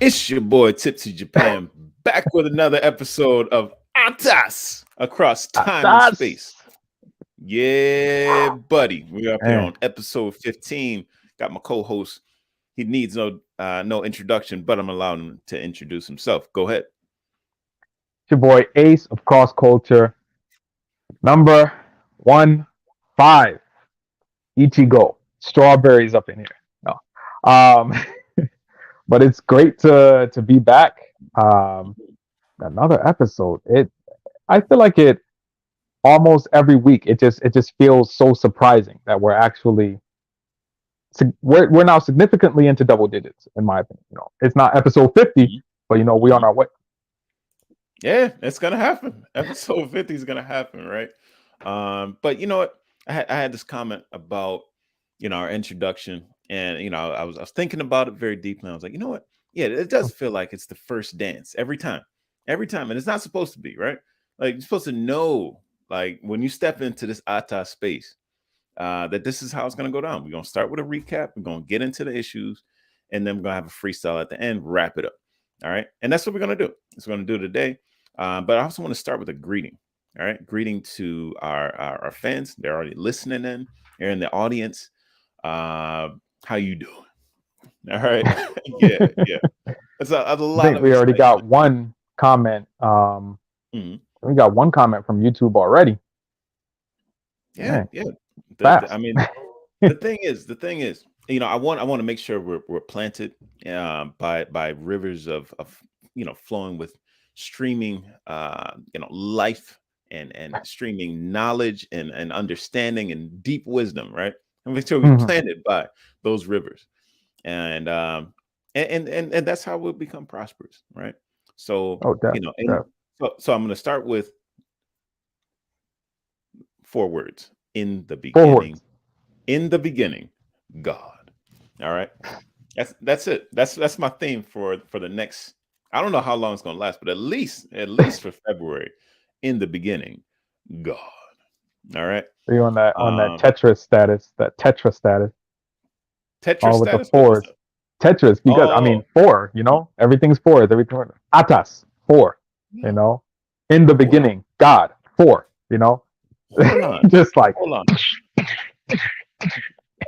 It's your boy Tipsy Japan back with another episode of ATAS across time and ATAS. space. Yeah, buddy. We're up here Man, on episode 15. Got my co-host. He needs no introduction, but I'm allowing him to introduce himself. Go ahead. it's your boy Ace of Cross Culture, number 15. Ichigo. Strawberries up in here. No. But it's great to be back. Another episode. I feel like it almost every week. It just feels so surprising that we're now significantly into double digits, in my opinion. It's not episode 50, but we on our way. Yeah, it's gonna happen. Episode 50 is gonna happen, right? But you know what? I had this comment about our introduction, and I was thinking about it very deeply. I was like, you know what? Yeah, it does feel like it's the first dance every time, and it's not supposed to be, right? Like you're supposed to know, like when you step into this ATA space, that this is how it's gonna go down. We're gonna start with a recap. We're gonna get into the issues, and then we're gonna have a freestyle at the end, wrap it up. All right, and that's what we're gonna do. That's what we're gonna do today. But I also want to start with a greeting. All right, greeting to our fans. They're already listening in. They're in the audience. How you doing? All right. yeah. That's a I lot think of we already got excitement. one comment. Mhm. We got one comment from YouTube already. Yeah. Man, I fast. mean, the thing is, I want to make sure we're planted by rivers of flowing with streaming life and streaming knowledge and understanding and deep wisdom, right? And make sure we're Mhm. planted by those rivers. And that's how we'll become prosperous, right? So Oh, and def. so I'm going to start with 4 words. In the beginning, Forwards. God. All right, that's it. That's my theme for the next. I don't know how long it's going to last, but at least for February. In the beginning, God. All right. Are you on that Um, Tetris status? That Tetra status. Tetris All with the status. What is fours. that? Tetris, because I Oh, mean four. Everything's fours. Everything. Atas, four. You yeah. know, in the Four. beginning, God, four. Hold on. Just like Hold on.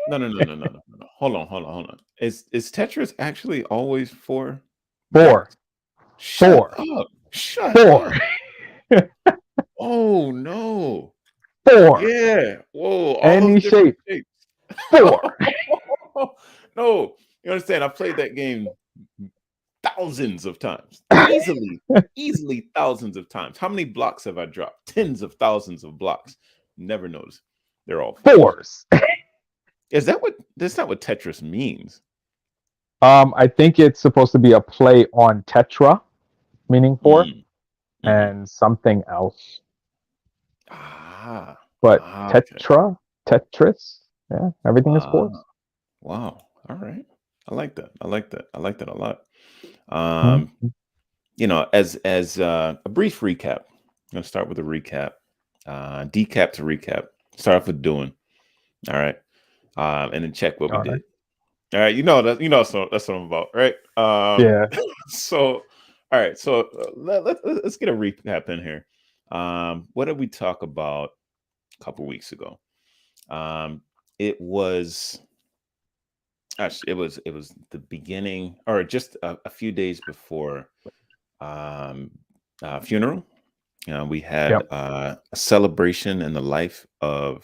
No. Hold on. Is Tetris actually always 4 four, blocks? Shut four, up. Shut four, up. Oh no. four. Yeah. Whoa, all those Any different shape, shapes. four. No, you understand? I played that game thousands of times. Easily thousands of times. How many blocks have I dropped? Tens of thousands of blocks. Never noticed. They're all fours. Fours. That's not what Tetris means. I think it's supposed to be a play on Tetra, meaning four, Mm, mhm. and something else. Ah, But okay. Tetris, yeah, everything is Ah, fours. wow. All right. I like that a lot. Mhm. Um, as a brief recap, I'm gonna start with a recap. Decap to recap. Start off with doing. All right. And then check what we All right. did. All right, so that's what I'm about, right? Yeah. So, all right, so let's get a recap in here. What did we talk about a couple weeks ago? It was actually it was the beginning, or just a few days before um, funeral. We had Yep. a celebration in the life a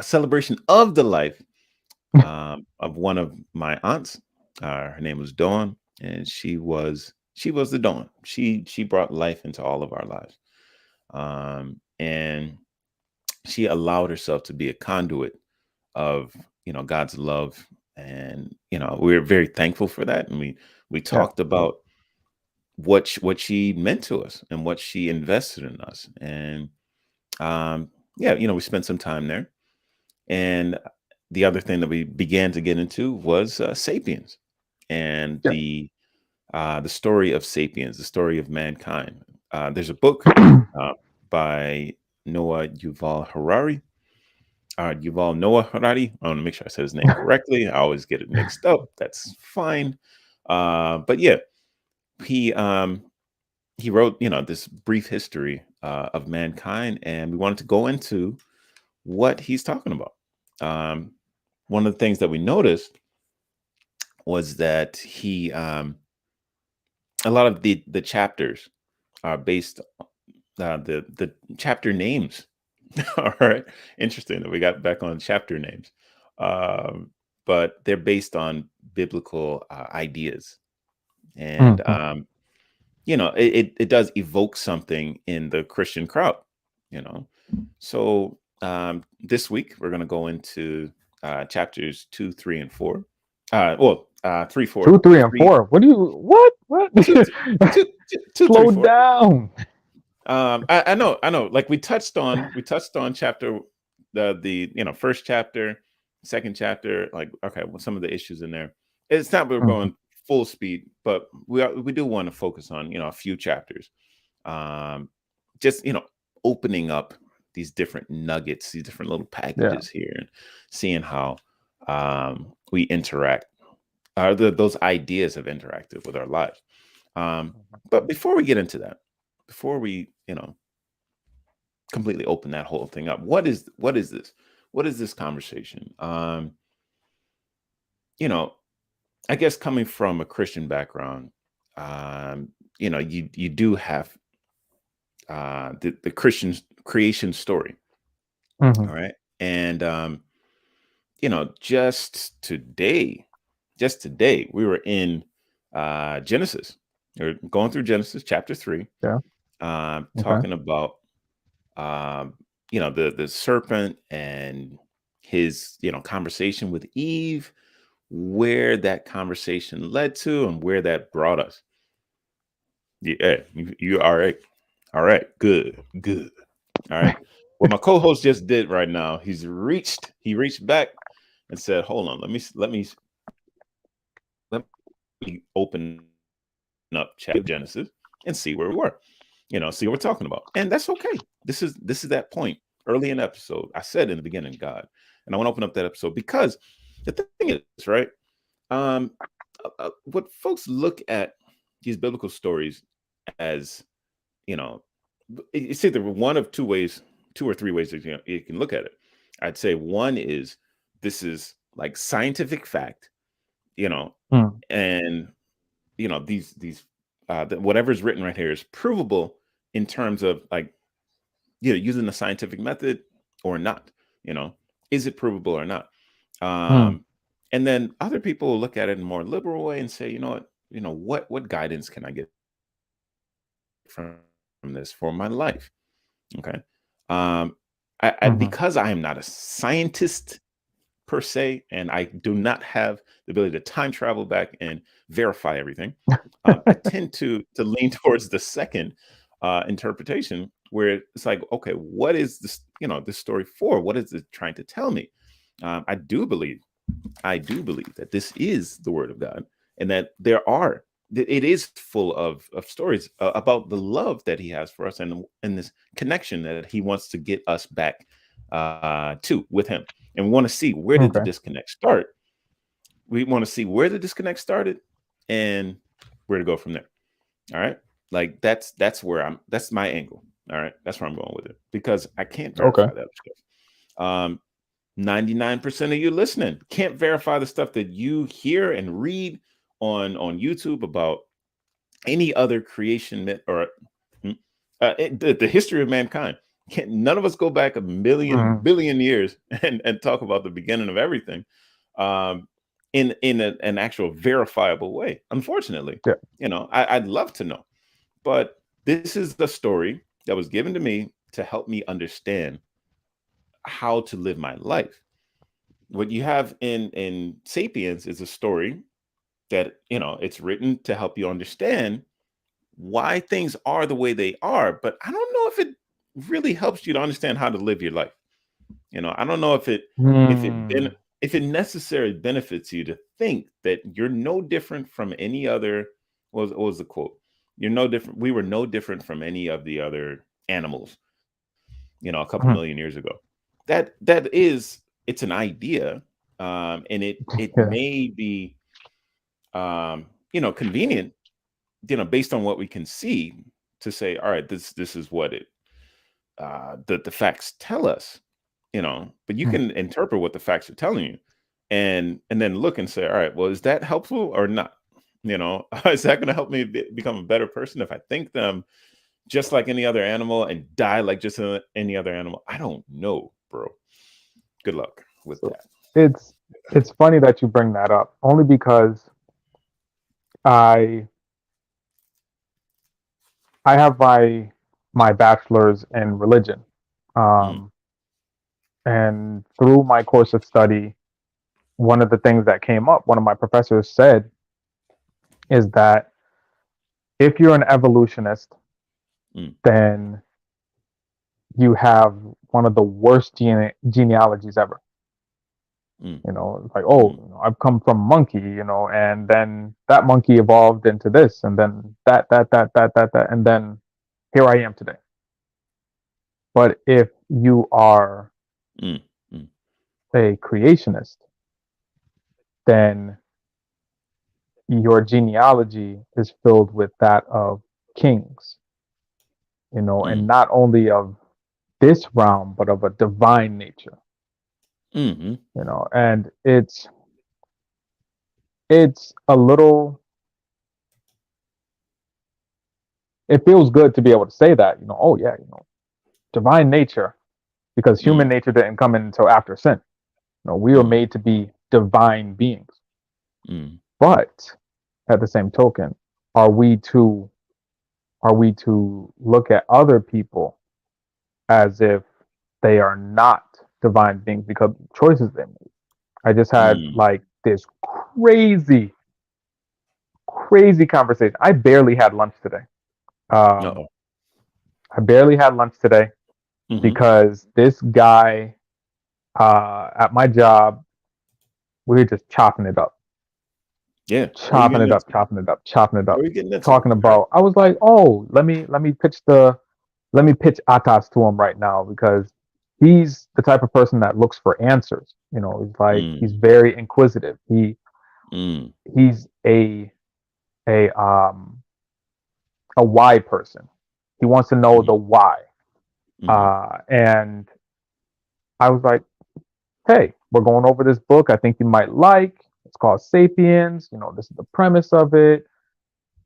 celebration of the life of one of my aunts. Her name was Dawn, and she was the Dawn. She brought life into all of our lives, and she allowed herself to be a conduit of God's love, and we're very thankful for that. And we Yeah. talked about what she meant to us and what she invested in us, and yeah, we spent some time there. And the other thing that we began to get into was Sapiens and Yeah. the story of Sapiens, the story of mankind. There's a book uh, by Noah Yuval Harari. Yuval Noah Harari. I want to make sure I said his name correctly. I always get it mixed up. That's fine. But yeah, he um, he wrote, this brief history of mankind, and we wanted to go into what he's talking about. Um, One of the things that we noticed was that a lot of the chapters are based the chapter names. All right, interesting that we got back on chapter names, um, but they're based on biblical ideas, and Mm-hmm. it does evoke something in the Christian crowd, you know. So this week we're going to go into chapters 2, 3, and 4. Well, 3, 4, 2, 3, and three, 4. What do you? What? two, two, two, three, Slow four. down. I know. Like we touched on chapter the first chapter, second chapter. Like, okay, well, some of the issues in there. It's not we're Mm-hmm. going full speed, but we do want to focus on a few chapters. Um, just opening up these different nuggets, these different little Yeah. packages here, and seeing how we interact. Those ideas have interacted with our lives. But before we get into that, before we completely open that whole thing up, what is this? What is this conversation? You know, I guess coming from a Christian background, you do have the Christian creation story. Mm-hmm. All right. And just today we were in Genesis. We're going through Genesis chapter 3, Yeah. Okay. talking about the serpent and his conversation with Eve, where that conversation led to and where that brought us. Yeah, you all right? All right, good. All right. What my co-host just did right now, he reached back and said, "Hold on, let me open up chapter Genesis and see where we were. See what we're talking about." And that's okay. This is that point early in the episode. I said in the beginning, God, and I want to open up that episode because the thing is, right? Um, what folks look at these biblical stories as, you know, it's either one of two ways, 2 or 3 ways that you can look at it. I'd say one is this is like scientific fact, you know, Mm. and these whatever's written right here is provable in terms of like using the scientific method or not. You know, is it provable or not? Mm. Um, and then other people will look at it in a more liberal way and say, what guidance can I get from this for my life? Okay. Um, Mm-hmm. because I am not a scientist per se, and I do not have the ability to time travel back and verify everything. I tend to lean towards the second interpretation, where it's like, okay, what is this story for? What is it trying to tell me? I do believe that this is the word of God, and that it is full of stories about the love that He has for us, and this connection that He wants to get us back to with Him. And we want to see, where did the Okay. disconnect start. We want to see where the disconnect started and where to go from there. All right, like that's my angle. All right, that's where I'm going with it, because I can't Okay. verify that stuff. 99% of you listening can't verify the stuff that you hear and read on YouTube about any other creation myth or the history of mankind. None of us go back a million Mm. billion years and talk about the beginning of everything um, in an actual verifiable way. Unfortunately, Yeah. I'd love to know, but this is the story that was given to me to help me understand how to live my life. What you have in Sapiens is a story that it's written to help you understand why things are the way they are, but I don't know if it really helps you to understand how to live your life. I don't know Mm. if it necessarily benefits you to think that you're no different from any other. What was the quote? You're no different. We were no different from any of the other animals, a couple Mm. million years ago. It's an idea, and it Yeah. may be convenient, based on what we can see, to say, all right, this is what the facts tell us, but you Mm. can interpret what the facts are telling you, and then look and say, all right, well, is that helpful or not? Is that going to help me become a better person if I think them just like any other animal and die like just any other animal? I don't know, bro. Good luck with So that. it's funny that you bring that up, only because I I have my bachelor's in religion, Mm, um, and through my course of study, one of the things that came up, one of my professors said, is that if you're an evolutionist, mm, then you have one of the worst genealogies ever. mm, It's like, mm, I've come from monkey, and then that monkey evolved into this, and then that, and then here I am today. But if you are mm, mm, a creationist, then your genealogy is filled with that of kings, and mm, not only of this realm, but of a divine nature, mm, and it's a little, it feels good to be able to say that, oh yeah, divine nature, because human mm, nature didn't come in until after sin. We were mm, made to be divine beings. mm, But at the same token, are we to look at other people as if they are not divine beings because of the choices they made? I just had mm. like this crazy conversation. I barely had lunch today. Um, Uh-oh. I barely had lunch today Hmm. because this guy at my job, we were just chopping it up, Yeah. What are you chopping getting it up, into? chopping it up, chopping it What up, are you getting into? talking All right. about. I was like, oh, let me pitch ATAS to him right now, because he's the type of person that looks for answers. He's Mm, very inquisitive. mm, He's a why person. He wants to know mm, the why. mm, And I was like, hey, we're going over this book I think you might like. It's called Sapiens. This is the premise of it.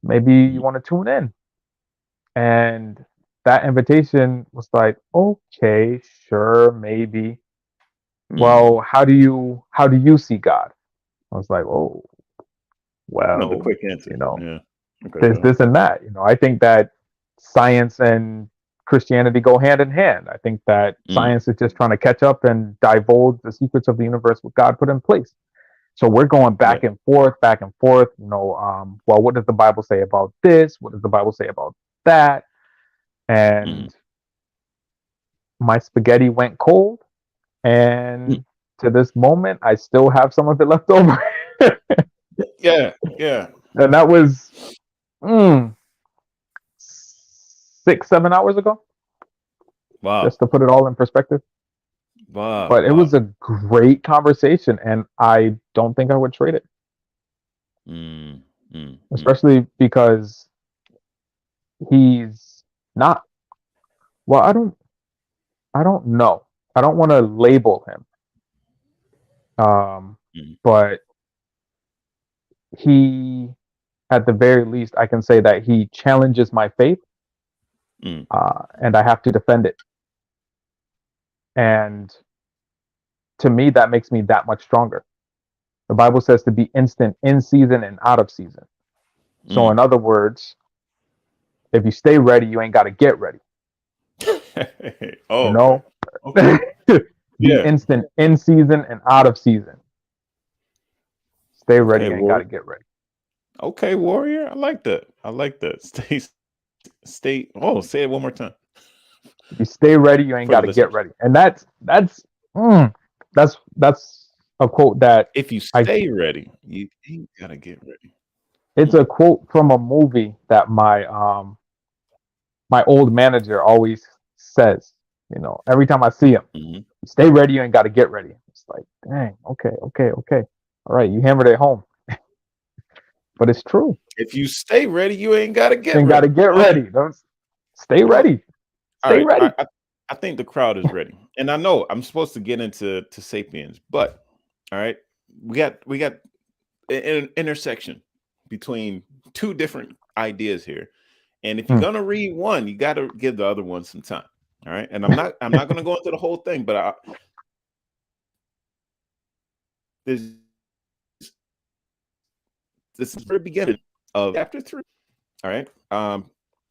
Maybe you mm, want to tune in. And that invitation was like, okay, sure, maybe. mm. Well, how do you see God? I was like, oh, The well, quick answer. Yeah. Okay, go this, ahead. this, and that. I think that science and Christianity go hand in hand. I think that Mm, science is just trying to catch up and divulge the secrets of the universe what God put in place. So we're going right. back and forth, back and forth. Well, what does the Bible say about this? What does the Bible say about that? Mm, And my spaghetti went cold, mm. and to this moment, I still have some of it left over. Yeah. Yeah. And that was mm, 6, 7 hours ago, Wow. just to put it all in perspective. Wow. But it was Wow. a great conversation, and I don't think I would trade it, Mm, mm, mm, especially because he's not. Well, I don't know. I don't want to label him, mm, but he, at the very least, I can say that he challenges my faith, mm, and I have to defend it. And to me, that makes me that much stronger. The Bible says to be instant in season and out of season. So, mm. in other words, if you stay ready, you ain't got to get ready. You Oh, okay. know, Okay. be Yeah. instant in season and out of season. Stay ready, Okay, you ain't got war. to get ready. Okay, warrior. I like that. I like that. Stay. Oh, say it one more time If you stay ready, you ain't for got the to get listeners. ready. And mm, that's a quote that If you I. stay ready, you ain't gotta get ready. It's Mm, a quote from a movie that my old manager always says. Every time I see him, mhm. stay ready, you ain't got to get ready. It's like, dang, okay, okay, okay. All right, you hammered it home. But it's true. If you stay ready, you ain't got to get And got to ready. get ready. Don't stay You know what? ready. All Stay right. ready. I think the crowd is ready. And I know I'm supposed to get into Sapiens, but all right, we got an intersection between two different ideas here. And if you're Hmm. gonna read one, you got to give the other one some time. All right. And I'm not gonna go into the whole thing, but this this is the very beginning of chapter 3. All right.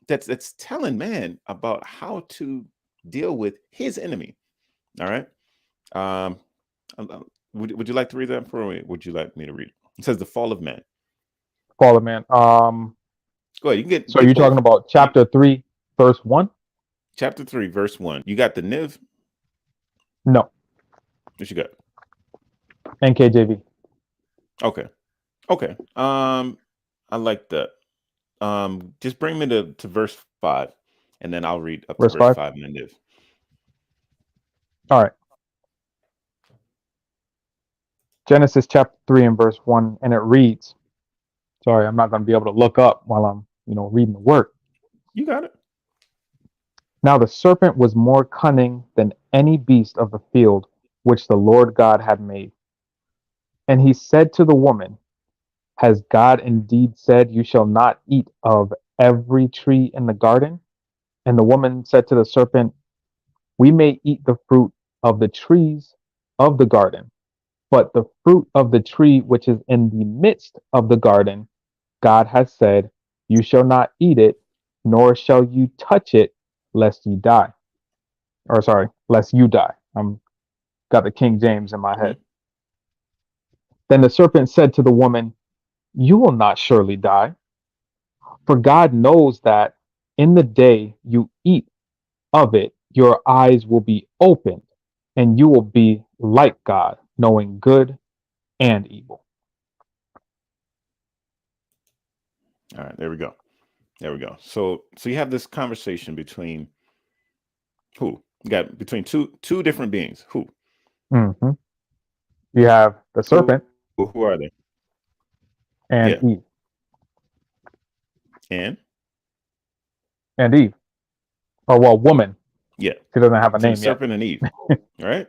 That's telling man about how to deal with his enemy. All right. Um, would you like to read that for me? Would you like me to read it? It says the fall of man. Fallen man. Go ahead. You can So get you're talking both. about chapter 3, verse 1? Chapter 3, verse 1. You got the Niv. No. What you got? NKJV. Okay. Okay. I like that. Just bring me to verse 5, and then I'll read up to Verse verse 5. 5 in the Niv. All right. Genesis chapter 3 and verse 1, and it reads, sorry, I'm not going to be able to look up while I'm, reading the word. You got it. Now the serpent was more cunning than any beast of the field which the Lord God had made. And he said to the woman, has God indeed said, you shall not eat of every tree in the garden? And the woman said to the serpent, we may eat the fruit of the trees of the garden, but the fruit of the tree which is in the midst of the garden, God has said, you shall not eat it, nor shall you touch it, lest you die. Or sorry, lest you die. I'm got the King James in my head. Mhm. Then the serpent said to the woman, you will not surely die, for God knows that in the day you eat of it, your eyes will be opened, and you will be like God, knowing good and evil. All right. There we go. There we go. So you have this conversation between who? You got between two different beings. Who? Hmm. You have the serpent Who are they? and Yeah. Eve. And And Eve. Or, well, woman. yeah. She doesn't have a So the name yet. serpent and Eve. All right.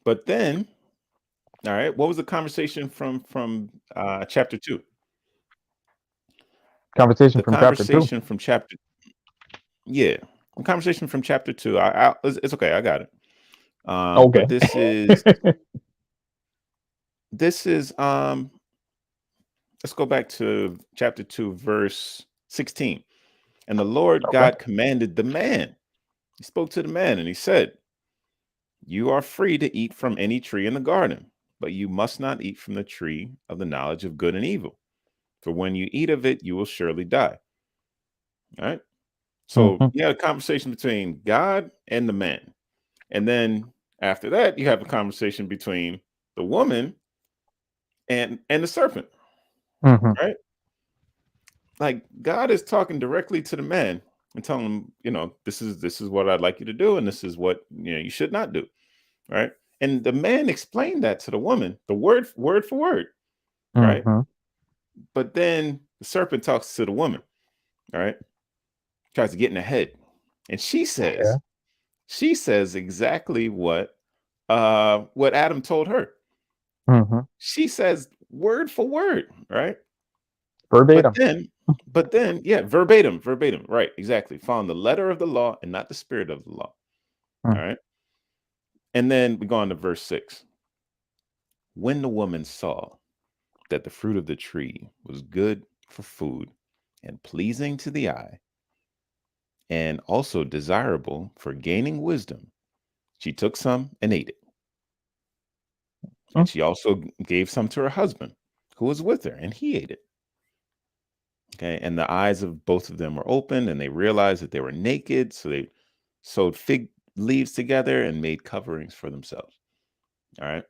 But then, all right, what was the conversation from chapter 2? Conversation The from chapter 2. conversation from chapter yeah. The conversation from chapter 2. It's okay, I got it. Okay. But this is let's go back to chapter 2 verse 16. And the Lord Okay. God commanded the man. He spoke to the man and he said, you are free to eat from any tree in the garden, but you must not eat from the tree of the knowledge of good and evil. For when you eat of it, you will surely die. All right. So Hmm. you had a conversation between God and the man. And then after that, you have a conversation between the woman and the serpent. Hmm. Right. Like God is talking directly to the man and telling him, this is what I'd like you to do, and this is what you should not do. Right. And the man explained that to the woman, the word for word. Right. Hmm. But then the serpent talks to the woman. All right. Tries to get in her head. And Yeah. she says exactly what Adam told her. Hmm. She says word for word, right? But Verbatim. then, but then, yeah, verbatim, right? Exactly. Found the letter of the law and not the spirit of the law. All right. And then we go on to verse 6. When the woman saw that the fruit of the tree was good for food and pleasing to the eye, and also desirable for gaining wisdom, she took some and ate it. And she also gave some to her husband who was with her, and he ate it. Okay. And the eyes of both of them were open, and they realized that they were naked. So they sewed fig leaves together and made coverings for themselves. All right.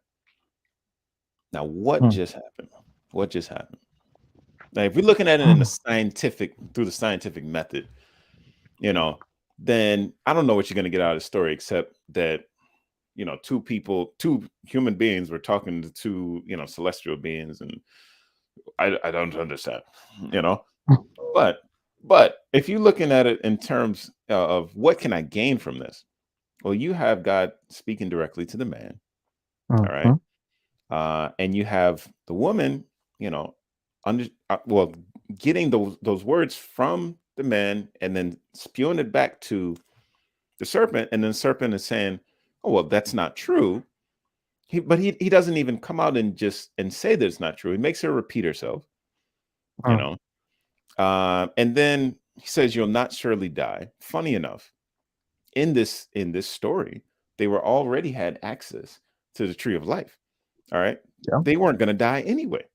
Now, what Mm. just happened? What just happened? Now, if we're looking at it in the through the scientific method, then I don't know what you're going to get out of the story, except that, two human beings were talking to two, celestial beings, and I don't understand, you know. But but if you're looking at it in terms of what can I gain from this? Well, you have God speaking directly to the man, all right, Mhm. and you have the woman, you know, under well, getting those words from the man and then spewing it back to the serpent, and then serpent is saying, "Oh well, that's not true." But he doesn't even come out and just and say that it's not true. He makes her repeat herself, you Mm. know, and then he says, "You'll not surely die." Funny enough, in this story, they were already had access to the tree of life. All right, Yeah. they weren't going to die anyway.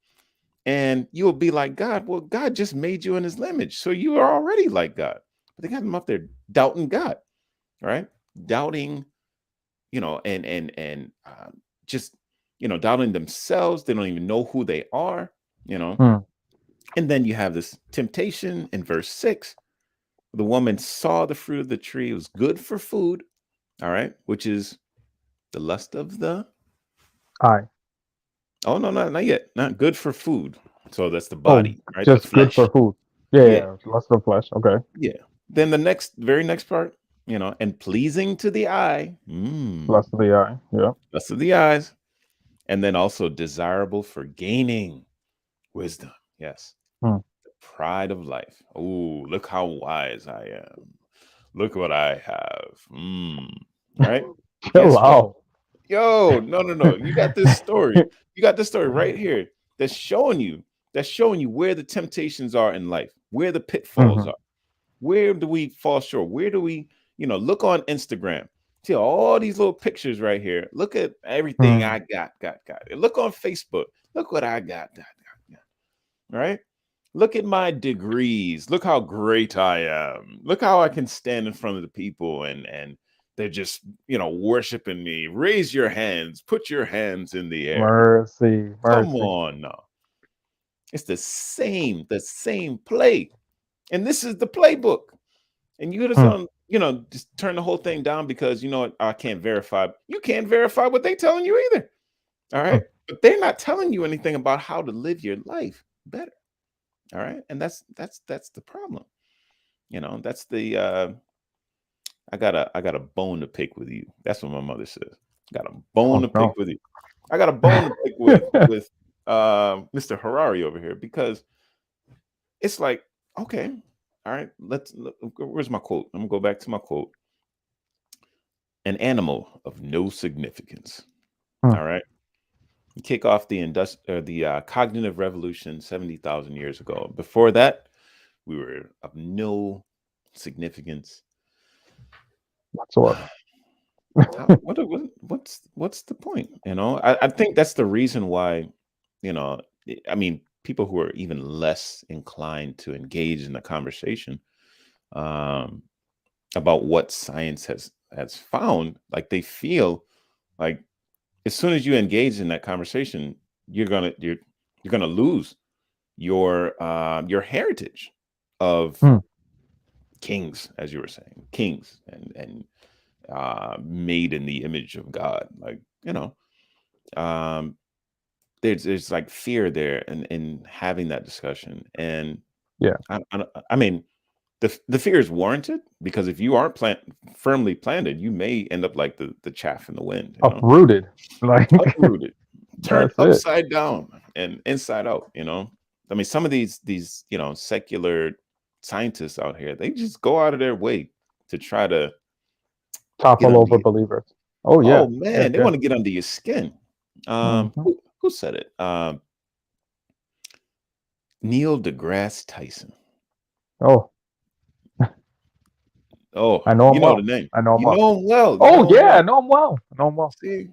And you'll be like God. Well, God just made you in His image, so you are already like God. But they got them up there doubting God, right? Doubting, and just doubting themselves. They don't even know who they are, you know. Mm. And then you have this temptation in verse 6. The woman saw the fruit of the tree, it was good for food, all right, which is the lust of the Aye. oh no, not yet, not good for food. So that's the Oh, body, right? The just good for flesh. food. Yeah, Yeah, yeah. Lust of flesh. Okay. yeah. Then the very next part, and pleasing to the eye, Lust of the eye. Yeah. lust of the eyes, and then also desirable for gaining wisdom. Yes. Mm. The pride of life. Oh, look how wise I am. Look what I have. Right? Chill Guess what? out. Yo, no, no, no. You got this story. You got this story right here that's showing you where the temptations are in life, where the pitfalls Mhm. are. Where do we fall short? Where do we, look on Instagram? See all these little pictures right here. Look at everything Mm. I got. And look on Facebook. Look what I got. Right? Look at my degrees. Look how great I am. Look how I can stand in front of the people and they're just, worshiping me. Raise your hands. Put your hands in the air. Mercy. Come Mercy. on now. It's the same play. And this is the playbook. And you just Mm. don't, just turn the whole thing down because you know what, I can't verify. You can't verify what they're telling you either. All Mm. right. But they're not telling you anything about how to live your life better. All right. And that's the problem. That's the I got a bone to pick with you. That's what my mother says. Got a bone Oh to pick no. with you. I got a bone to pick with Mr. Harari over here because it's like, okay, all right, where's my quote? I'm gonna go back to my quote. An animal of no significance. Mm. All right. You kick off the cognitive revolution 70,000 years ago. Before that, we were of no significance. Whatsoever. What's the point? I think that's the reason why, I mean, people who are even less inclined to engage in the conversation um, about what science has found, like they feel like as soon as you engage in that conversation, you're gonna lose your heritage of Mm. kings, as you were saying, kings and made in the image of God. Like um, there's like fear there in having that discussion, and Yeah. I mean the fear is warranted because if you aren't firmly planted, you may end up like the chaff in the wind. Uprooted. Like Uprooted, turned that's it. upside down and inside out. I mean, some of these secular scientists out here, they just go out of their way to try to get Topple under over you. believers. Oh yeah. Oh Yeah. man, they Yeah. want to get under your skin. Hmm. Who said it? Neil deGrasse Tyson. Oh, Oh, I know you him know the well. name. I know him You well. know him well. You Oh know him yeah, I well. know him well. I know him well. See,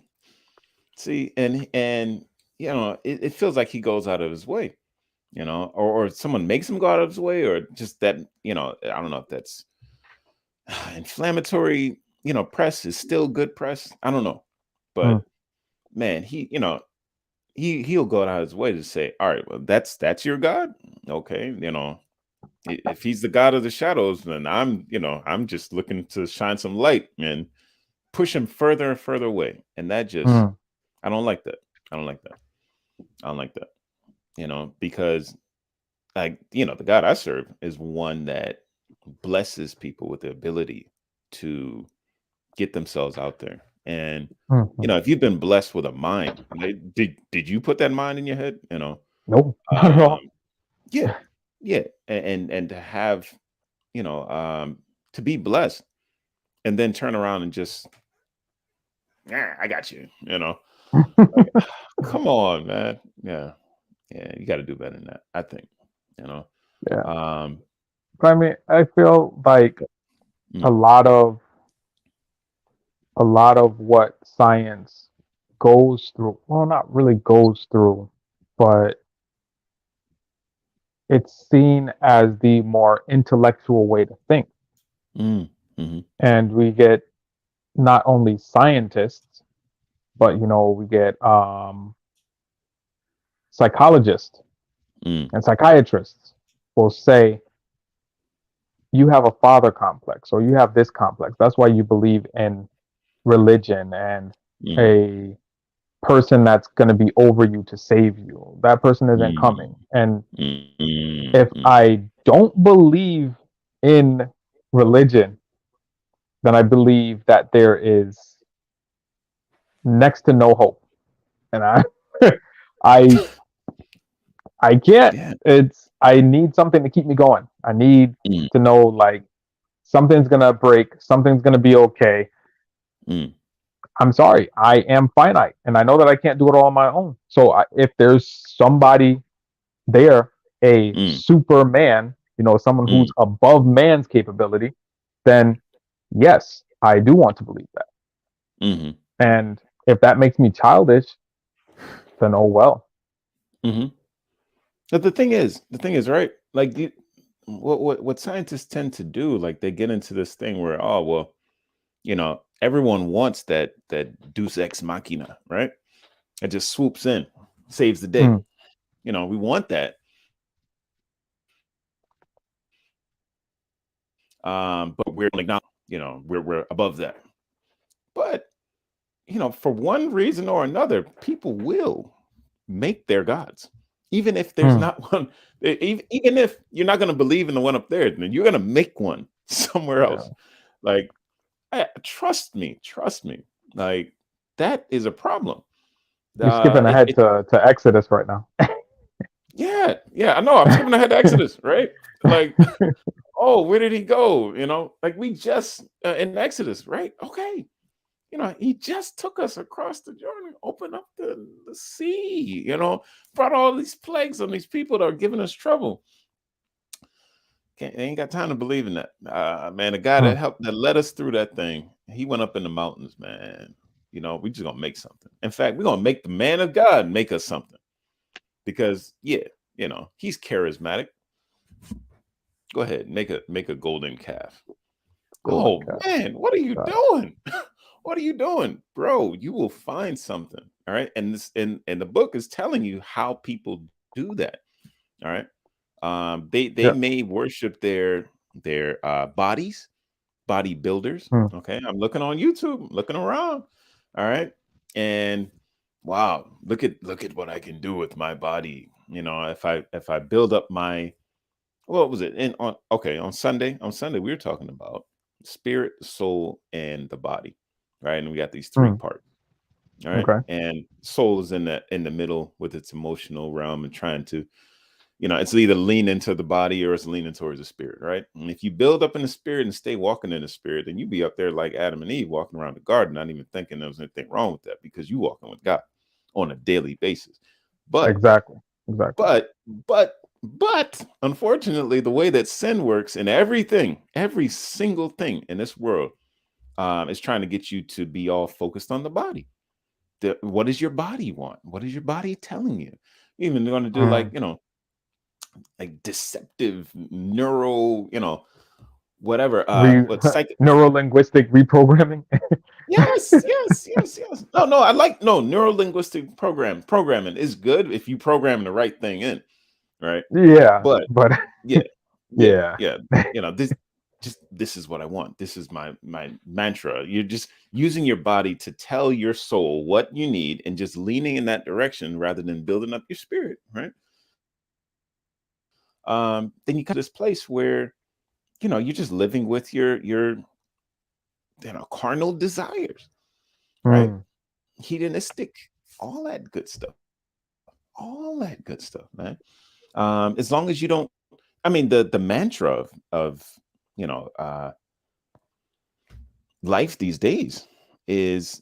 see, and it feels like he goes out of his way, or someone makes him go out of his way, or just that, I don't know if that's inflammatory, press is still good press. I don't know. Mm. But man, he'll go out of his way to say, all right, well, that's your God. Okay, if he's the God of the shadows, then I'm just looking to shine some light and push him further and further away. And that just Mm. I don't like that. I don't like that. I don't like that. because like, the God I serve is one that blesses people with the ability to get themselves out there. And, Mhm. if you've been blessed with a mind, right, did you put that mind in your head? Nope, not at Um, all. yeah, yeah. And to have, to be blessed and then turn around and just, I got you. Like, come on, man. Yeah. Yeah. You got to do better than that, I think, you know. Yeah, Um, but I mean, I feel like a mm, lot of a lot of what science goes through, well, not really goes through, but it's seen as the more intellectual way to think. mm, mhm, And we get not only scientists, but we get psychologists mm, and psychiatrists will say you have a father complex or you have this complex. That's why you believe in religion and mhm, a person that's going to be over you to save you. That person isn't coming. mm, And mm, if mm. I don't believe in religion, then I believe that there is next to no hope. And I I can't. Yeah. I need something to keep me going. I need Mm, to know like something's gonna break, something's gonna be okay. mm, I'm sorry, I am finite, and I know that I can't do it all on my own. So if there's somebody there, a mm, superman, someone who's mm, above man's capability, then yes, I do want to believe that. mhm, And if that makes me childish, then oh well. mhm. But the thing is, right? Like what scientists tend to do, like they get into this thing where, oh well, everyone wants that Deus ex machina, right? It just swoops in, saves the day. Mm, We want that. But we're like, now, we're above that. But for one reason or another, people will make their gods, even if there's mm, not one. Even if you're not going to believe in the one up there, then you're going to make one somewhere else. yeah. Like, trust me. Like that is a problem. You're skipping ahead It to Exodus right now. Yeah, yeah. I know. I'm skipping ahead to Exodus, right? Like, oh, where did he go? Like we just in Exodus, right? Okay, he just took us across the Jordan, opened up the sea, brought all these plagues on these people that are giving us trouble. They ain't got time to believe in that. Man, the guy Mm, that led us through that thing, he went up in the mountains, man. We just gonna make something. In fact, we're gonna make the man of God make us something. Because yeah, he's charismatic. Go ahead, make a golden calf. golden Oh calf. man, what are you God. doing? What are you doing, bro? You will find something. All right. And this and the book is telling you how people do that. All right. They Yeah. may worship their bodies, bodybuilders. Mm, Okay. I'm looking on YouTube, looking around. All right. And wow, look at what I can do with my body. If I build up my, what was it? And on Sunday we were talking about spirit, soul, and the body, right? And we got these three mm, parts, all right? okay. And soul is in the middle with its emotional realm and trying to, it's either lean into the body or it's leaning towards the spirit, right? And if you build up in the spirit and stay walking in the spirit, then you be up there like Adam and Eve walking around the garden, not even thinking there was anything wrong with that because you walking with God on a daily basis. But Exactly. Exactly. but but unfortunately, the way that sin works in everything, every single thing in this world, is trying to get you to be all focused on the body. What does your body want? What is your body telling you? Even they're going to do like Mm. like deceptive neural, whatever. Re What psych? Neuro linguistic reprogramming. Yes, yes, yes, yes. No, I like no neuro linguistic programming is good if you program the right thing in, right? Yeah, But but yeah, yeah, yeah, yeah. This is what I want. This is my mantra. You're just using your body to tell your soul what you need and just leaning in that direction rather than building up your spirit, right? then you come to this place where, you're just living with your carnal desires, right? Mm. Hedonistic, all that good stuff, man. As long as you don't, I mean, the mantra of you know uh life these days is,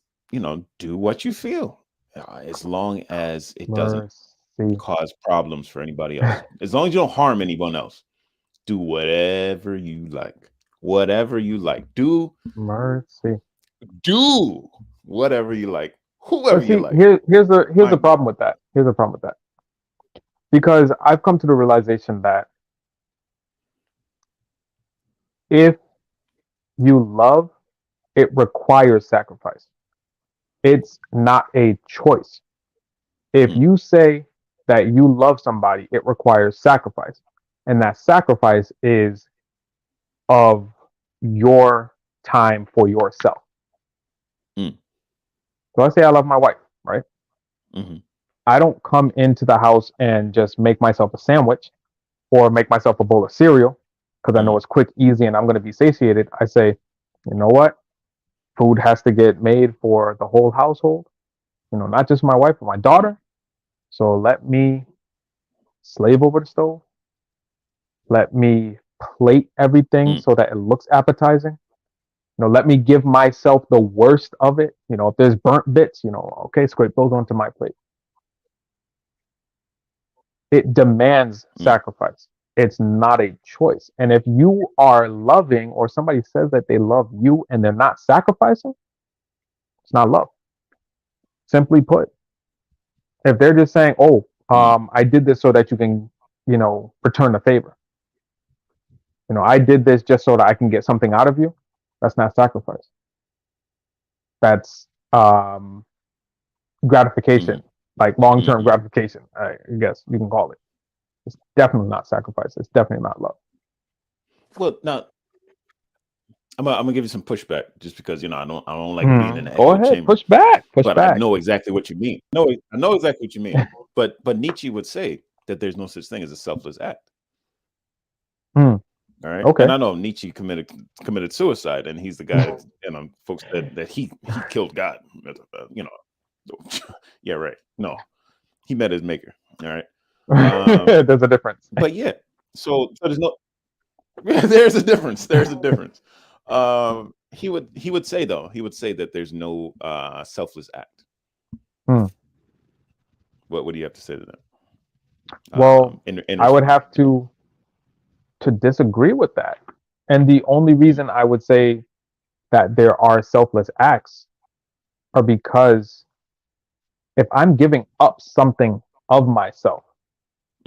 do what you feel, as long as it doesn't Mercy. cause problems for anybody else, as long as you don't harm anyone else. Do whatever you like, Mercy. do whatever you like, whoever But you see, like. here's the Mind you. problem with that. Here's the problem with that. Because I've come to the realization that if you love, it requires sacrifice. It's not a choice. If Mm, you say that you love somebody, it requires sacrifice. And that sacrifice is of your time for yourself. mm, So let's say I love my wife, right? mhm, I don't come into the house and just make myself a sandwich or make myself a bowl of cereal because I know mm, it's quick, easy, and I'm going to be satiated. I say, you know what? Food has to get made for the whole household, not just my wife, but my daughter. So let me slave over the stove. Let me plate everything mm, so that it looks appetizing. Let me give myself the worst of it. If there's burnt bits, okay, scrape those onto my plate. It demands mm. sacrifice. It's not a choice. And if you are loving or somebody says that they love you and they're not sacrificing, it's not love. Simply put, if they're just saying, "Oh, Mm. I did this so that you can, return the favor. I did this just so that I can get something out of you," that's not sacrifice. That's gratification, Mhm, like long-term mhm. gratification. I guess you can call it. It's definitely not sacrifice. It's definitely not love. Well, now I'm gonna give you some pushback, just because I don't like being in an Go echo ahead, chamber, push back, push but I back. know exactly what you mean. No, I know exactly what you mean. But Nietzsche would say that there's no such thing as a selfless act. Hmm. All right, and Okay. I know Nietzsche committed suicide, and he's the guy. Folks said that he killed God. You know, yeah, right. No, he met his maker. All right, There's a difference. but yeah. So there's no. There's a difference. There's a difference. He would say, though, that there's no selfless act. Hmm. What do you have to say to that? Well, In I would response. have to disagree with that. And the only Mm, reason I would say that there are selfless acts are because if I'm giving up something of myself,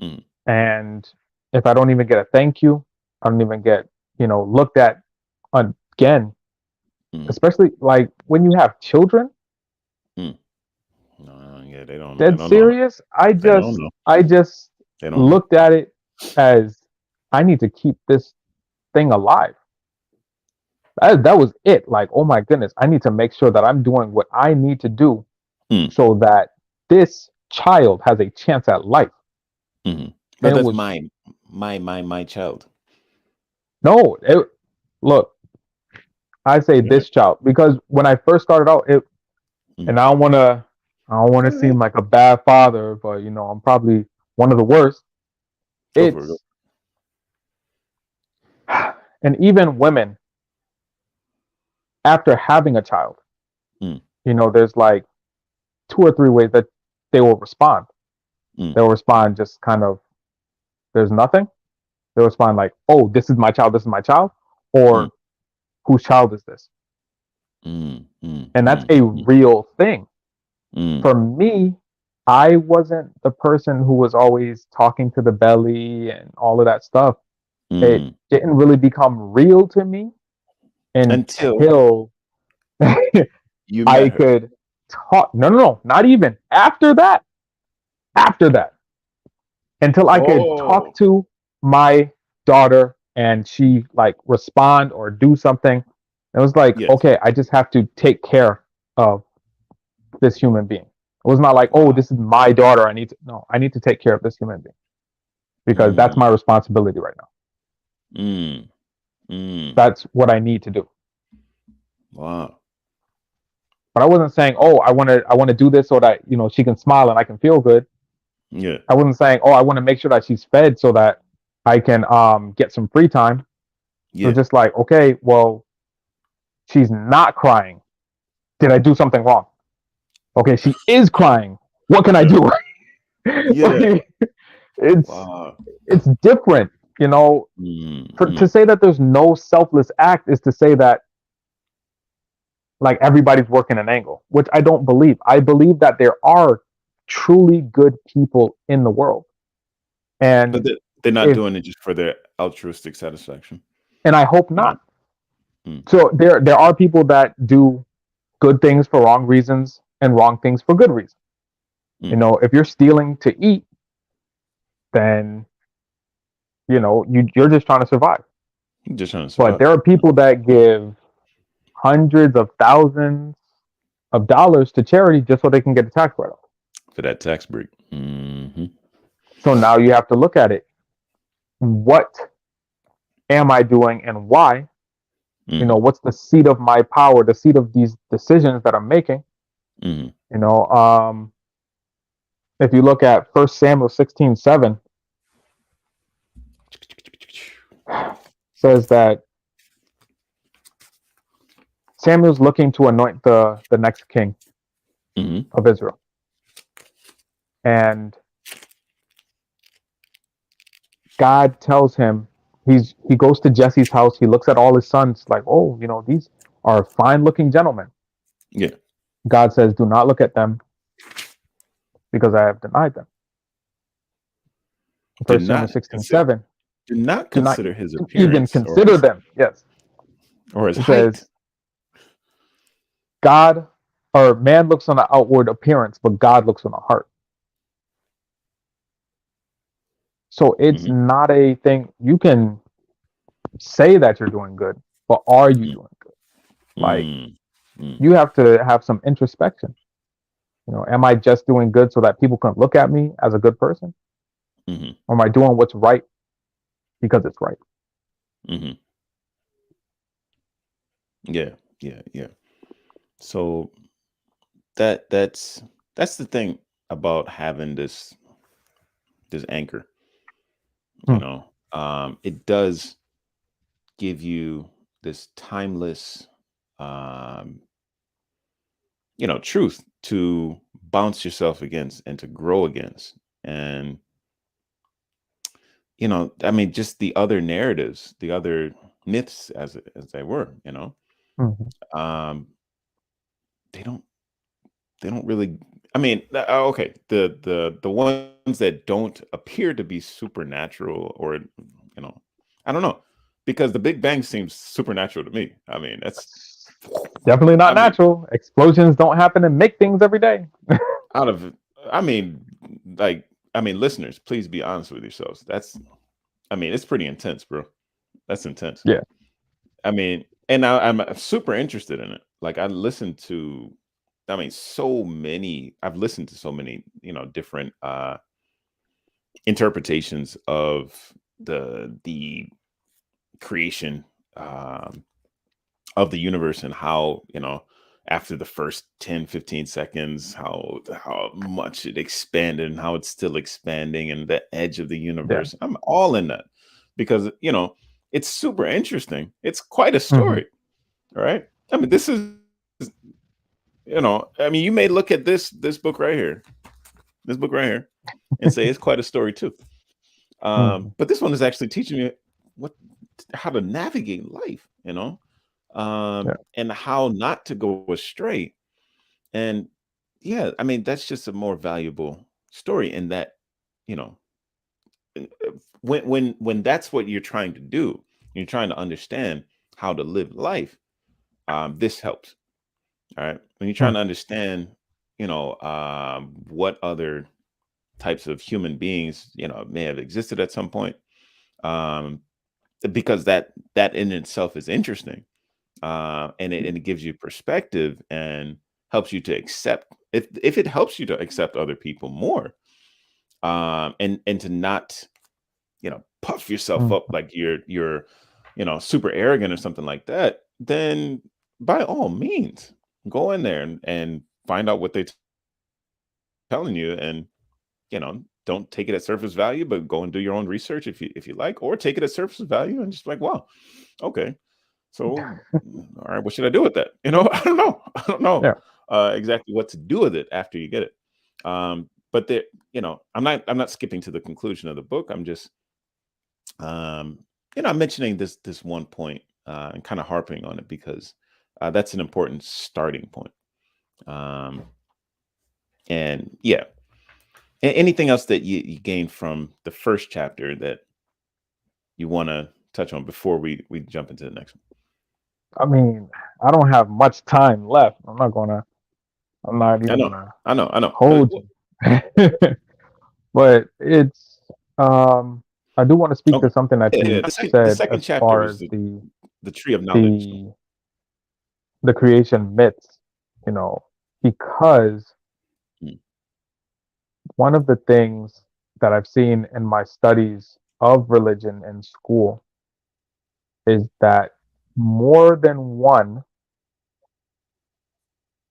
mm, and if I don't even get a thank you, I don't even get, looked at again, mm, especially like when you have children, mm. No, yeah, they don't. They dead don't know. serious. I They don't just know. I just They don't know. looked at it as I need to keep this thing alive. That was it. Like, oh my goodness, I need to make sure that I'm doing what I need to do Mm, so that this child has a chance at life. mhm. And But it that's was my child. no, look, I say Go ahead. this child because when I first started out, Mm. and I don't want to Go seem ahead. like a bad father, but I'm probably one of the worst. Go for it. It's and even women after having a child, Mm, there's like two or three ways that they will respond. mm, They'll respond just kind of there's nothing. They'll respond like, "Oh, this is my child. This is my child," mm, or "Whose child is this?" mm, mm, And that's mm, a mm, real thing. mm, For me, I wasn't the person who was always talking to the belly and all of that stuff. It mm. didn't really become real to me Until until you I met her. could talk. No, no, no, not even after that. After that, until I could talk Oh, to my daughter and she like respond or do something. It was like, yes. okay, I just have to take care of this human being. It was not like, oh, Wow. this is my daughter. I need to take care of this human being. because that's Mm, my responsibility right now. mm, mm. That's what I need to do. Wow. But I wasn't saying, oh, I want to do this so that she can smile and I can feel good. Yeah. I wasn't saying, oh, I want to make sure that she's fed so that I can get some free time. It was Yeah. just like, okay, well, she's not crying. Did I do something wrong? Okay, she is crying. What can I Yeah. do? Yeah. Like, it's Wow. it's different, to Mm. say that there's no selfless act is to say that like everybody's working an angle, which I don't believe. I believe that there are truly good people in the world, But and they're not if doing it just for their altruistic satisfaction. and I hope You know. not. Mm, So there are people that do good things for wrong reasons and wrong things for good reasons. mm. If you're stealing to eat, then you're just trying to survive. Just trying to But survive. there are people that give hundreds of thousands of dollars to charity just so they can get a tax write-off. For that tax break. Hmm. So now you have to look at it. What am I doing and why? Hmm. What's the seat of my power, the seat of these decisions that I'm making? Hmm. You know, um, if you look at 1 Samuel 16:7, says that Samuel's looking to anoint the next king Hmm. of Israel. And God tells him he goes to Jesse's house, he looks at all his sons, like, oh, these are fine looking gentlemen. Yeah. God says, do not look at them because I have denied them. Did 1 Samuel not 16:7, did not do not consider his even appearance consider them. Yes. or his It height. says, God or man looks on the outward appearance, but God looks on the heart. So it's Hmm. not a thing. You can say that you're doing good, but are you doing good? Like, Mm. Mm. you have to have some introspection. Am I just doing good so that people can look at me as a good person? Hmm. Or am I doing what's right because it's right? Hmm. Yeah. Yeah. Yeah. So that's the thing about having this anchor. Hmm. It does give you this timeless um truth to bounce yourself against and to grow against. And I mean, just the other narratives, the other myths, as they were, Hmm. um they don't they don't really, I mean, okay, the ones that don't appear to be supernatural, or I don't know, because the Big Bang seems supernatural to me. I mean, that's Definitely I not mean, natural. Explosions don't happen and make things every day. out of I mean, like, listeners, please be honest with yourselves. I mean, it's pretty intense, bro. That's intense. Yeah. I mean, and I'm super interested in it. Like, I've listened to so many, different interpretations of the creation um of the universe, and how, after the first 10-15 seconds, how much it expanded and how it's still expanding, and the edge of the Yeah. universe. I'm all in that because it's super interesting. It's quite a Hmm. story. All right. I mean, this is, you may look at this book right here, and say it's quite a story too. Hmm. But this one is actually teaching me what how to navigate life, Yeah. and how not to go astray. And yeah, I mean, that's just a more valuable story in that, you know, when that's what you're trying to do, you're trying to understand how to live life. This helps. All right. When you're trying to Hmm. understand, what other types of human beings, may have existed at some point. Um, because that in itself is interesting. And it gives you perspective and helps you to accept, if it helps you to accept other people more, and to not puff yourself Mm. up like you're super arrogant or something like that, then by all means go in there and find out what they're telling you, and don't take it at surface value, but go and do your own research if you like, or take it at surface value and just like, wow, okay, so all right, what should I do with that? I don't know. I don't know Yeah. exactly what to do with it after you get it. But there, I'm not skipping to the conclusion of the book. I'm just um, I'm mentioning this one point and kind of harping on it because that's an important starting point. Um, and yeah, anything else that you gained from the first chapter that you want to touch on before we jump into the next one? I mean, I don't have much time left. I'm not I even know, gonna I know. hold you. But it's I do want to speak Oh, to something that yeah. you The said second as chapter far is as the tree of knowledge. So, the the creation myths, you know, because mm, one of the things that I've seen in my studies of religion in school is that more than one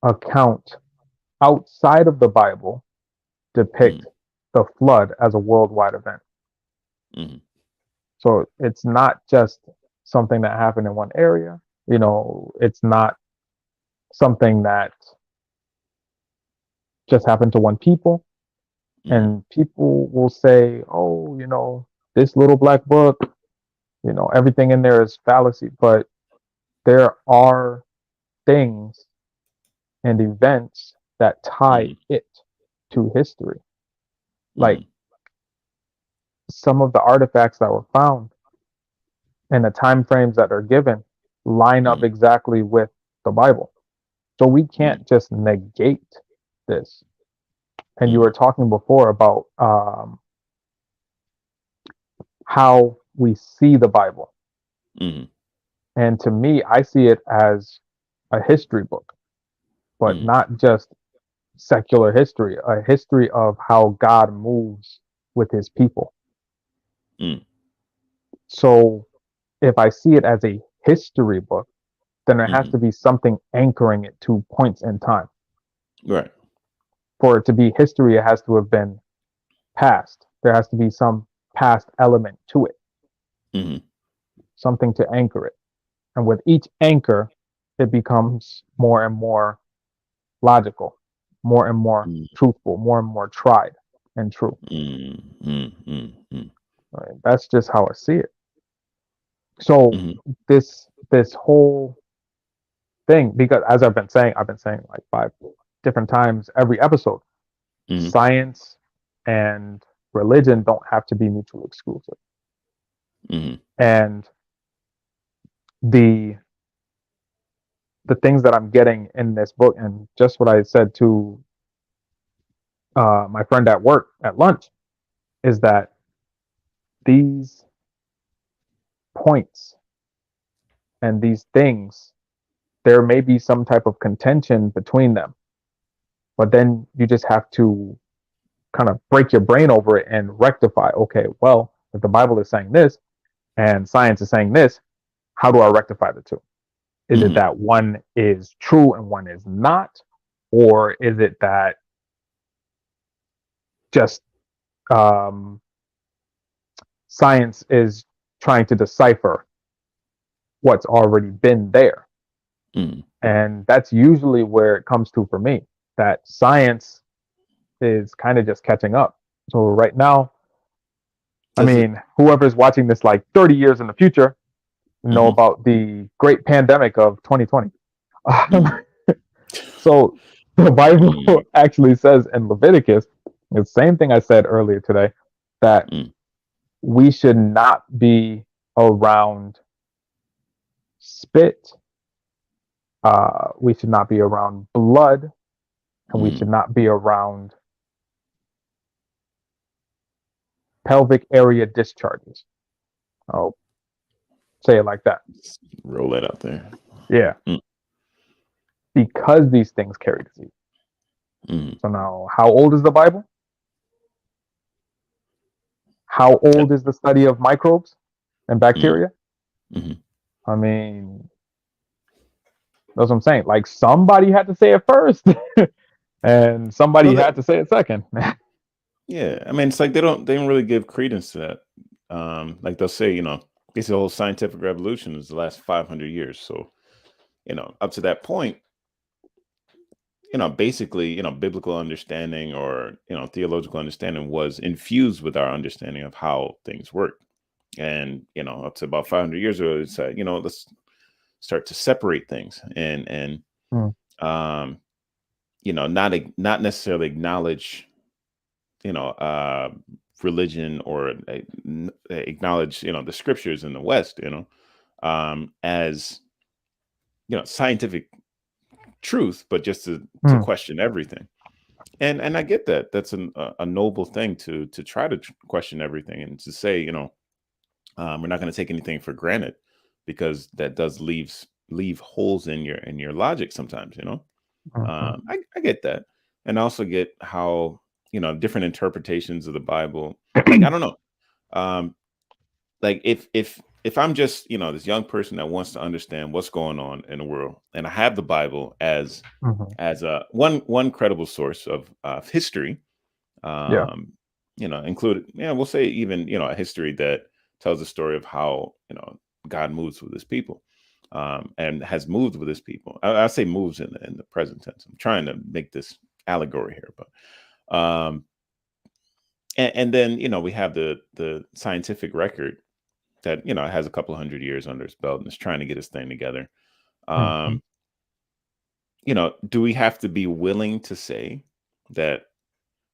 account outside of the Bible depict mm, the flood as a worldwide event. mm, So it's not just something that happened in one area. It's not something that just happened to one people. mm, And people will say, oh, this little black book, everything in there is fallacy. But there are things and events that tie mm, it to history. Like mm, some of the artifacts that were found and the time frames that are given line up mm, exactly with the Bible. So we mm, can't just negate this. And you mm, were talking before about how we see the Bible. mm, And to me, I see it as a history book, but mm, not just secular history, a history of how God moves with his people. mm. So if I see it as a history book, then there has Mhm. to be something anchoring it to points in time. Right. For it to be history, it has to have been past. There has to be some past element to it, Mhm. something to anchor it. And with each anchor, it becomes more and more logical, more and more Mm, truthful, more and more tried and true. mm, mm, mm, mm, Right? That's just how I see it. So mhm, this whole thing, because as I've been saying like 5 different times every episode, mhm, science and religion don't have to be mutually exclusive. mhm, And the the things that I'm getting in this book, and just what I said to my friend at work at lunch, is that these points and these things, there may be some type of contention between them, but then you just have to kind of break your brain over it and rectify. Okay, well, if the Bible is saying this and science is saying this, how do I rectify the two? Is it mhm, that one is true and one is not? Or is it that just um, science is trying to decipher what's already been there? mhm. And that's usually where it comes to for me, that science is kind of just catching up. So right now, I Does it? mean, whoever's watching this like 30 years in the future know Mhm, about the great pandemic of 2020. mhm, So the Bible mm, actually says in Leviticus, the same thing I said earlier today, that mm, we should not be around spit, we should not be around blood, and we should mm. not be around pelvic area discharges. I'll say it like that. Just roll that out there. Yeah, Mm, because these things carry disease. mhm, So now, how old is the Bible? How Yep. old is the study of microbes and Mm, bacteria? mhm. I mean, that's what I'm saying. Like somebody had to say it first, and Well, somebody had to say it second. yeah, I mean, it's like they don't really give credence to that. Like they'll say, the whole scientific revolution is the last 500 years. So, up to that point, basically, biblical understanding or theological understanding was infused with our understanding of how things work. And up to about 500 years ago, it's let's start to separate things and Mm, um, not necessarily acknowledge you know, uh, religion or acknowledge, the scriptures in the West, as scientific truth, but just to mm, question everything. And I get that. That's a noble thing to try to question everything and to say, we're not going to take anything for granted because that does leave holes in your logic sometimes. mhm, I get that, and I also get how different interpretations of the Bible. Like I don't know, um, like if I'm just this young person that wants to understand what's going on in the world, and I have the Bible mhm. as a one credible source of history, Yeah. um, included, we'll say even a history that tells the story of how God moves with His people. And has moved with His people. I say moves in the present tense. I'm trying to make this allegory here, but and then we have the scientific record that has a couple hundred years under its belt and is trying to get its thing together. Mhm, Um, do we have to be willing to say that?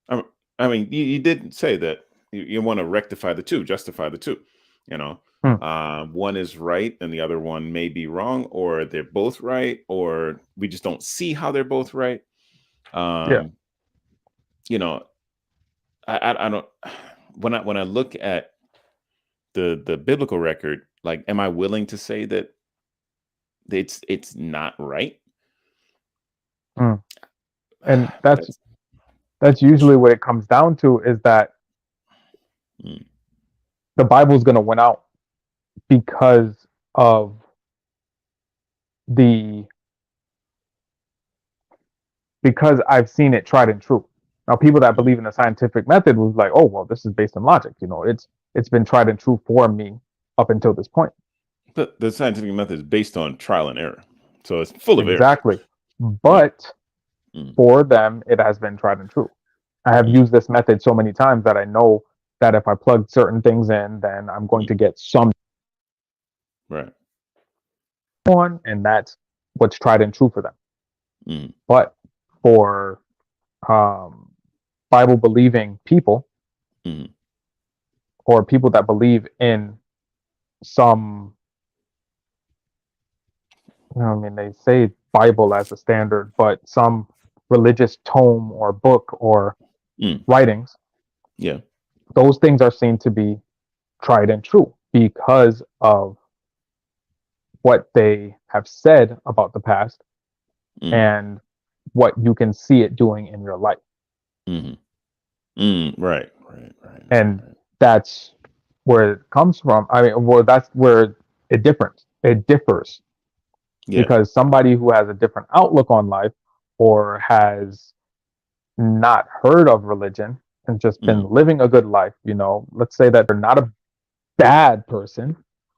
I, I mean, you did say that you want to rectify the two, justify the two. You know, mm. one is right and the other one may be wrong, or they're both right, or we just don't see how they're both right. Yeah. Um, you know, I don't. When I look at the biblical record, like, am I willing to say that it's not right? Mm. And that's That's that's usually what it comes down to is that mm, the Bible's going to win out because of the because I've seen it tried and true. Now, people that mm. believe in the scientific method was like, oh well, this is based on logic. It's been tried and true for me up until this point. The scientific method is based on trial and error, so it's full of errors. Exactly. Right. But Mm, for them, it has been tried and true. I have mm, used this method so many times that I know that if I plug certain things in, then I'm going mm. to get some Right. one, and that's what's tried and true for them. Mm, But for um, Bible believing people mm, or people that believe in some, I mean, they say Bible as a standard, but some religious tome or book or mm. writings, Yeah. those things are seen to be tried and true because of what they have said about the past Mm, and what you can see it doing in your life. mhm. Mm, right. Right. Right. Right. And Right. that's where it comes from. I mean, well, that's where it differs Yeah. because somebody who has a different outlook on life or has not heard of religion and just been Mm, living a good life, let's say that they're not a bad person.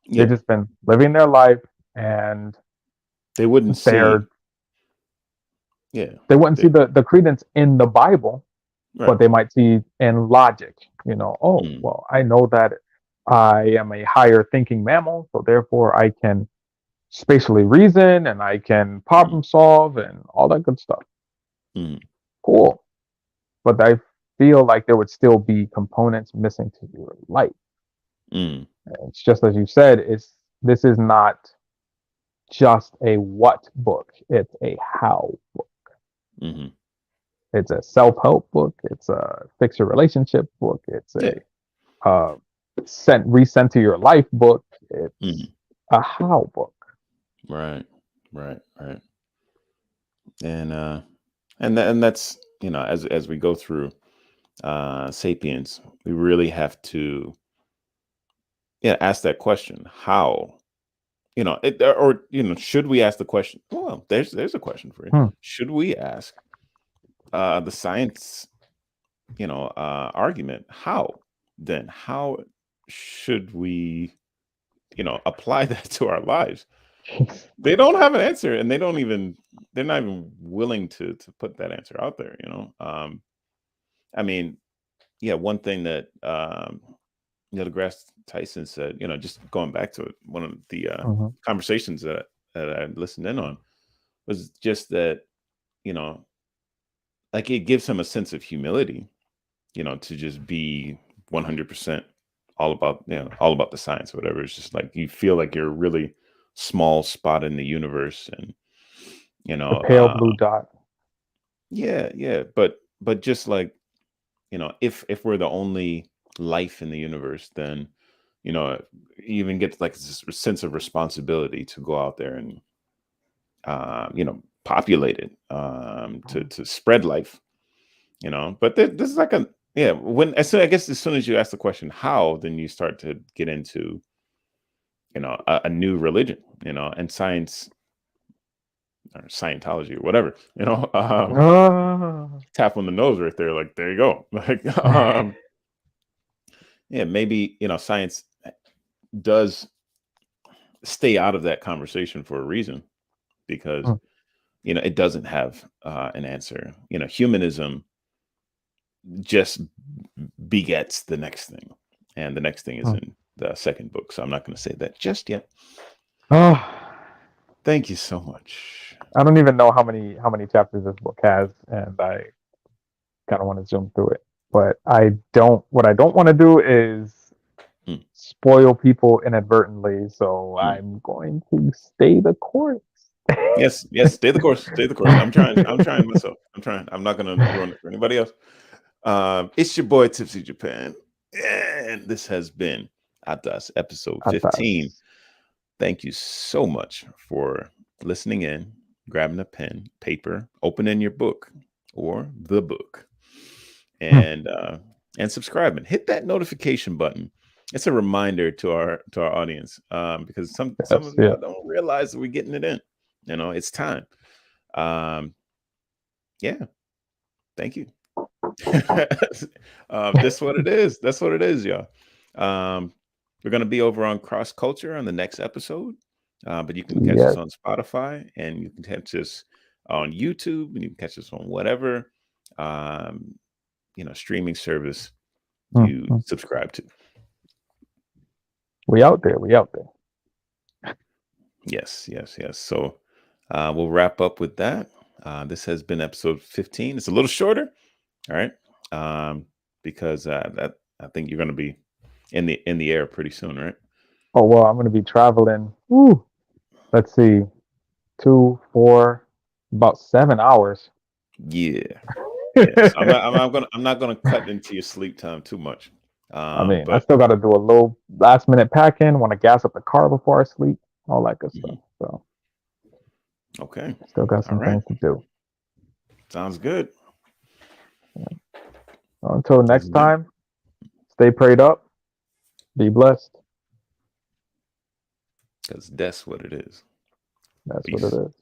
They've yeah. just been living their life and They wouldn't they're see. Yeah. they wouldn't see They, the credence in the Bible, right. but they might see in logic, oh, Mm, well, I know that I am a higher thinking mammal, so therefore I can spatially reason and I can mm, problem solve and all that good stuff. mm, Cool. But I feel like there would still be components missing to your life. mm, It's just as you said, this is not just a what book, it's a how book. mhm. It's a self-help book, it's a fix your relationship book, it's Yeah. a recenter your life book, it's Mhm. a how book. Right. Right. Right. And and that's as we go through. Sapiens, we really have to ask that question. How? Or should we ask the question? Well, there's a question for you. Hmm. Should we ask the science, argument? How should we, apply that to our lives? They don't have an answer, and they're not even willing to put that answer out there. I mean, yeah, one thing that Degrasse Tyson said, just going back to it, one of the Mhm. conversations that I listened in on was just that, you know, like it gives him a sense of humility, to just be 100% all about the science or whatever. It's just like you feel like you're a really small spot in the universe, and you The know, pale blue dot. yeah, but just like, if we're the only life in the universe, then you even get like this sense of responsibility to go out there and populate it, to spread life, but this is like a yeah when as soon I guess as soon as you ask the question how, then you start to get into a new religion, and science or Scientology or whatever, Ah. tap on the nose right there, like there you go. Like yeah, maybe science does stay out of that conversation for a reason, because Hmm. it doesn't have an answer. Humanism just begets the next thing, and the next thing is Hmm. in the second book, so I'm not going to say that just yet. Oh, Thank you so much. I don't even know how many chapters this book has, and I kind of want to zoom through it. But I don't. What I don't want to do is Mm, spoil people inadvertently, so mm. I'm going to stay the course. Yes, stay the course, stay the course. I'm trying myself. I'm not going to ruin it for anybody else. It's your boy Tipsy Japan, and this has been ATAS episode 15. Atas. Thank you so much for listening in, grabbing a pen, paper, opening your book or the book, Hmm. and subscribing. Hit that notification button. It's a reminder to our audience, because some Yes, of yeah. y'all don't realize that we're getting it in. It's time. Um, yeah, thank you. That's what it is. That's what it is, y'all. Um, we're gonna be over on Cross Culture on the next episode, but you can catch us Yes. on Spotify, and you can catch us on YouTube, and you can catch us on whatever um, streaming service Hmm. you Hmm. subscribe to. We out there. We out there. Yes. So we'll wrap up with that. This has been episode 15. It's a little shorter, all right, because that I think you're gonna be in the air pretty soon, right? Oh well, I'm gonna be traveling. Woo. Let's see, 2, 4, about 7 hours. Yeah. Yes. I'm not gonna cut into your sleep time too much. I mean, I But still got to do a little last minute pack in. Want to gas up the car before I sleep, all that good mhm, stuff. So okay. still got All some right. things to do. Sounds good. Until Let's next do it. time, stay prayed up, be blessed. Because that's what it is. That's what it Peace. is.